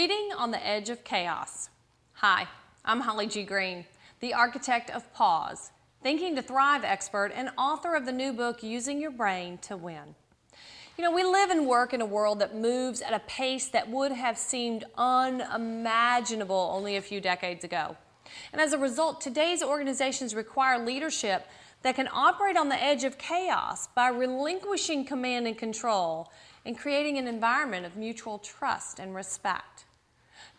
Leading on the Edge of Chaos. Hi, I'm Holly G. Green, the architect of Pause, Thinking to Thrive expert and author of the new book, Using Your Brain to Win. You know, we live and work in a world that moves at a pace that would have seemed unimaginable only a few decades ago. And as a result, today's organizations require leadership that can operate on the edge of chaos by relinquishing command and control and creating an environment of mutual trust and respect.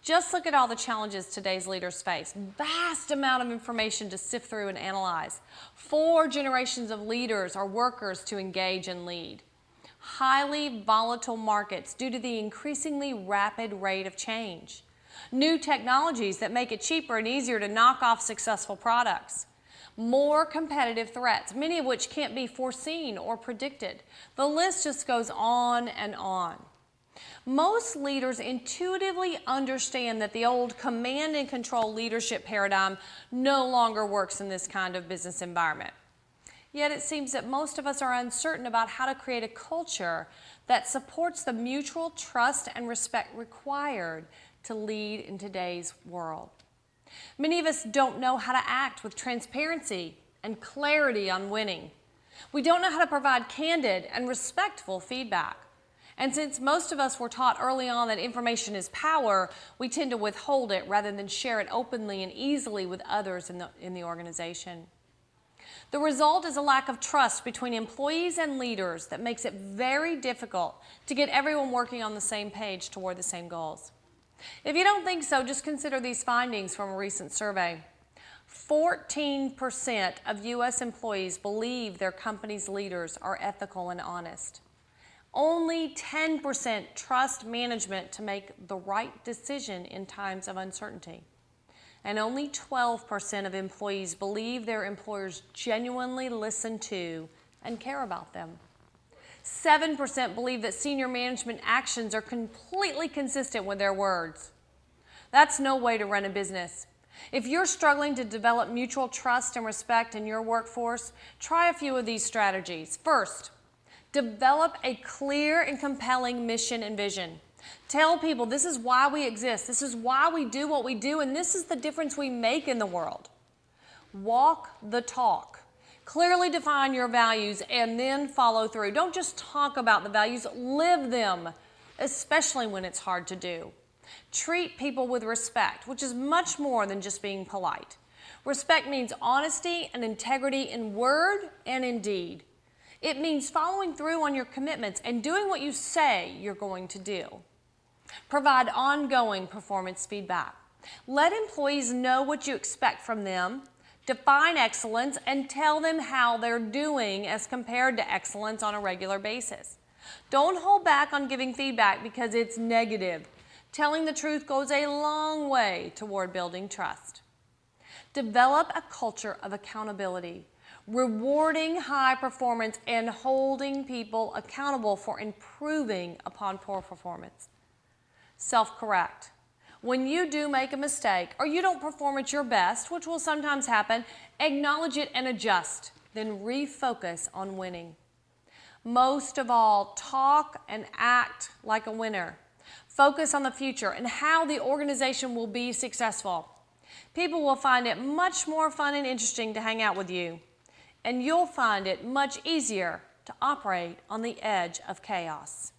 Just look at all the challenges today's leaders face. Vast amount of information to sift through and analyze. 4 generations of leaders or workers to engage and lead. Highly volatile markets due to the increasingly rapid rate of change. New technologies that make it cheaper and easier to knock off successful products. More competitive threats, many of which can't be foreseen or predicted. The list just goes on and on. Most leaders intuitively understand that the old command and control leadership paradigm no longer works in this kind of business environment. Yet it seems that most of us are uncertain about how to create a culture that supports the mutual trust and respect required to lead in today's world. Many of us don't know how to act with transparency and clarity on winning. We don't know how to provide candid and respectful feedback. And since most of us were taught early on that information is power, we tend to withhold it rather than share it openly and easily with others in the organization. The result is a lack of trust between employees and leaders that makes it very difficult to get everyone working on the same page toward the same goals. If you don't think so, just consider these findings from a recent survey. 14% of U.S. employees believe their company's leaders are ethical and honest. Only 10% trust management to make the right decision in times of uncertainty. And only 12% of employees believe their employers genuinely listen to and care about them. 7% believe that senior management actions are completely consistent with their words. That's no way to run a business. If you're struggling to develop mutual trust and respect in your workforce, try a few of these strategies. First, develop a clear and compelling mission and vision. Tell people this is why we exist, this is why we do what we do, and this is the difference we make in the world. Walk the talk. Clearly define your values and then follow through. Don't just talk about the values, live them, especially when it's hard to do. Treat people with respect, which is much more than just being polite. Respect means honesty and integrity in word and in deed. It means following through on your commitments and doing what you say you're going to do. Provide ongoing performance feedback. Let employees know what you expect from them. Define excellence and tell them how they're doing as compared to excellence on a regular basis. Don't hold back on giving feedback because it's negative. Telling the truth goes a long way toward building trust. Develop a culture of accountability, rewarding high performance and holding people accountable for improving upon poor performance. Self-correct. When you do make a mistake or you don't perform at your best, which will sometimes happen, acknowledge it and adjust, then refocus on winning. Most of all, talk and act like a winner. Focus on the future and how the organization will be successful. People will find it much more fun and interesting to hang out with you, and you'll find it much easier to operate on the edge of chaos.